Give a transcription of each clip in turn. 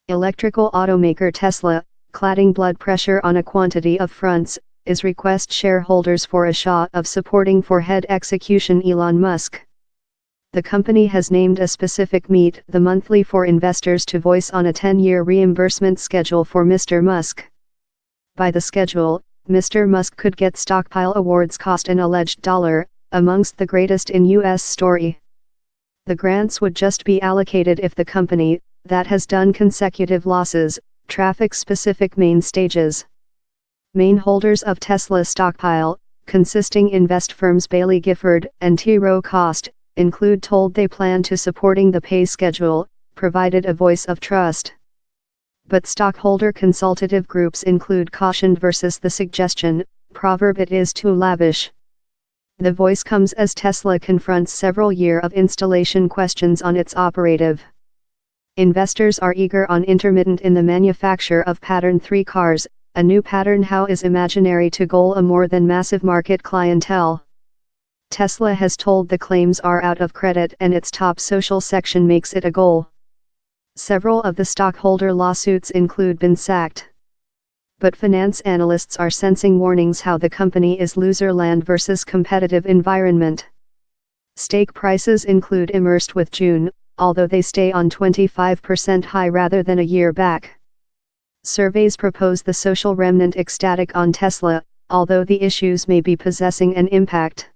Electrical automaker Tesla, cladding blood pressure on a quantity of fronts, is request shareholders for a show of supporting for head execution Elon Musk. The company has named a specific meet the monthly for investors to voice on a 10-year reimbursement schedule for Mr. Musk. By the schedule, Mr. Musk could get stockpile awards cost an alleged $, amongst the greatest in U.S. story. The grants would just be allocated if the company, that has done consecutive losses, traffic-specific main stages. Main holders of Tesla stockpile, consisting invest firms Bailey Gifford and T. Rowe Cost, include told they plan to supporting the pay schedule, provided a voice of trust. But stockholder consultative groups include cautioned versus the suggestion, proverb it is too lavish. The voice comes as Tesla confronts several years of installation questions on its operative. Investors are eager on intermittent in the manufacture of Pattern 3 cars, a new pattern how is imaginary to goal a more than massive market clientele. Tesla has told the claims are out of credit and its top social section makes it a goal. Several of the stockholder lawsuits include been sacked. But finance analysts are sensing warnings how the company is loser land versus competitive environment. Stake prices include immersed with June, although they stay on 25% high rather than a year back. Surveys propose the social remnant ecstatic on Tesla, although the issues may be possessing an impact.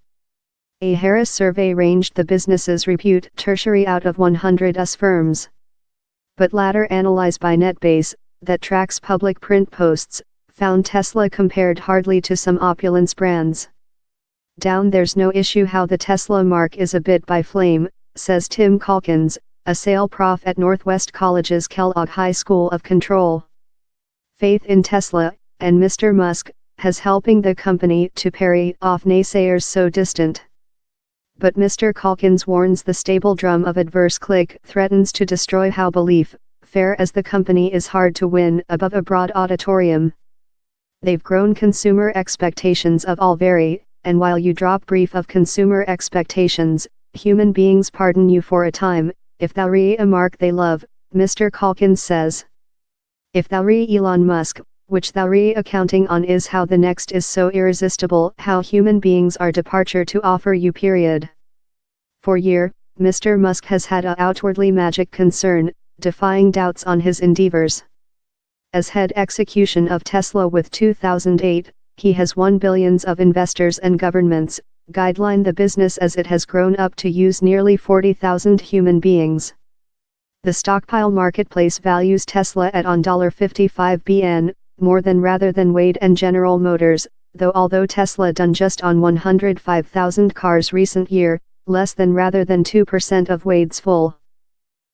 A Harris survey ranged the business's repute tertiary out of 100 US firms. But latter analyzed by NetBase, that tracks public print posts, found Tesla compared hardly to some opulence brands. Down there's no issue how the Tesla mark is a bit by flame, says Tim Calkins, a sale prof at Northwest College's Kellogg High School of Control. Faith in Tesla, and Mr. Musk, has helping the company to parry off naysayers so distant. But Mr. Calkins warns the stable drum of adverse click threatens to destroy how belief, fair as the company is hard to win above a broad auditorium. They've grown consumer expectations of all vary, and while you drop brief of consumer expectations, human beings pardon you for a time, if thou re a mark they love, Mr. Calkins says. If thou re Elon Musk, which thou re accounting on is how the next is so irresistible how human beings are departure to offer you period. For year, Mr. Musk has had a outwardly magic concern, defying doubts on his endeavors. As head execution of Tesla with 2008, he has won billions of investors and governments, guideline the business as it has grown up to use nearly 40,000 human beings. The stockpile marketplace values Tesla at on $55 billion, more than rather than Wade and General Motors, although Tesla done just on 105,000 cars recent year, less than rather than 2% of Wade's full.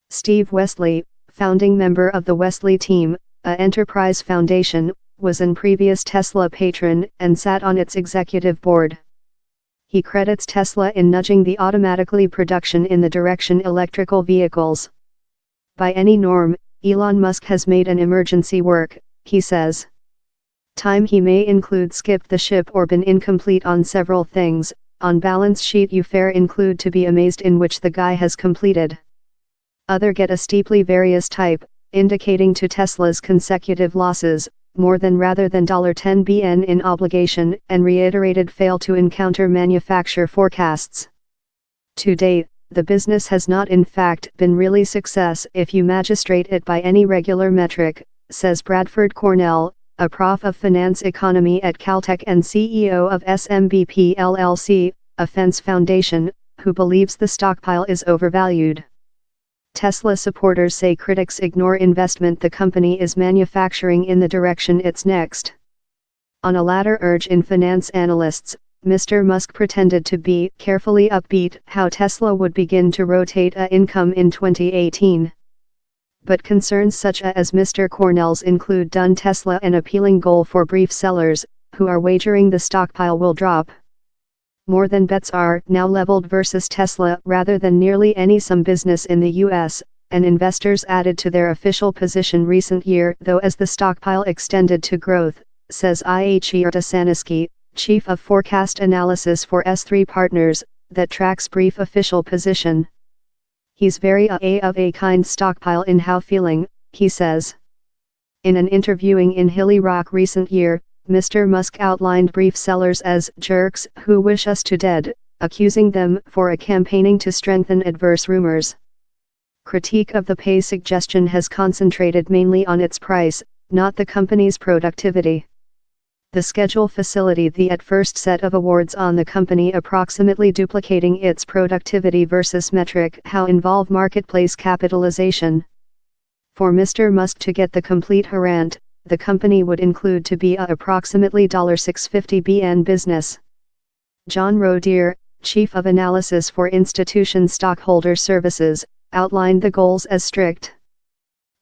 Steve Wesley, founding member of the Wesley team, a enterprise foundation, was an previous Tesla patron and sat on its executive board. He credits Tesla in nudging the automatically production in the direction electrical vehicles. By any norm, Elon Musk has made an emergency work, he says. Time he may include skipped the ship or been incomplete on several things, on balance sheet you fair include to be amazed in which the guy has completed. Other get a steeply various type, indicating to Tesla's consecutive losses, more than rather than $10 billion in obligation and reiterated fail to encounter manufacture forecasts. To date, the business has not in fact been really success if you magistrate it by any regular metric, says Bradford Cornell, a prof of finance economy at Caltech and CEO of SMBP LLC, a Fence Foundation, who believes the stockpile is overvalued. Tesla supporters say critics ignore investment the company is manufacturing in the direction it's next. On a latter urge in finance analysts, Mr. Musk pretended to be carefully upbeat how Tesla would begin to rotate a income in 2018. But concerns such as Mr. Cornell's include done Tesla an appealing goal for brief sellers, who are wagering the stockpile will drop. More than bets are now leveled versus Tesla rather than nearly any some business in the US, and investors added to their official position recent year though as the stockpile extended to growth, says Ihir Dasaniski, Chief of Forecast Analysis for S3 Partners, that tracks brief official position. He's very of a kind stockpile in how feeling, he says. In an interviewing in Hilly Rock recent year, Mr. Musk outlined brief sellers as jerks who wish us to dead, accusing them for campaigning to strengthen adverse rumors. Critique of the pay suggestion has concentrated mainly on its price, not the company's productivity. The schedule facilitated the first set of awards on the company approximately duplicating its productivity versus metric how involve marketplace capitalization. For Mr. Musk to get the complete warrant, the company would include to be a approximately $650 billion business. John Rodier, Chief of Analysis for Institution Stockholder Services, outlined the goals as strict.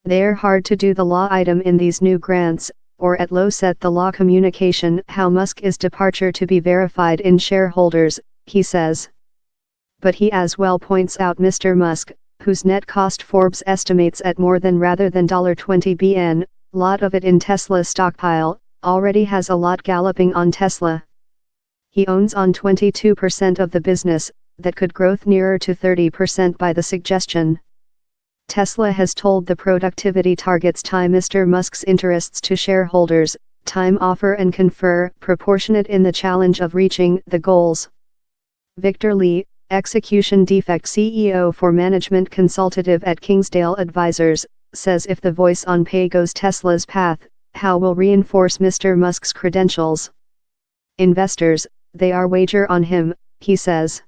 They're hard to do the law item in these new grants, or at low set the law communication how Musk is departure to be verified in shareholders, he says. But he as well points out Mr. Musk, whose net cost Forbes estimates at more than rather than $20 billion, lot of it in Tesla stockpile, already has a lot galloping on Tesla. He owns on 22% of the business, that could growth nearer to 30% by the suggestion. Tesla has told the productivity targets tie Mr. Musk's interests to shareholders, time offer and confer proportionate in the challenge of reaching the goals. Victor Lee, Execution Defect CEO for Management Consultative at Kingsdale Advisors, says if the voice on pay goes Tesla's path, how will reinforce Mr. Musk's credentials. Investors, they are wager on him, he says.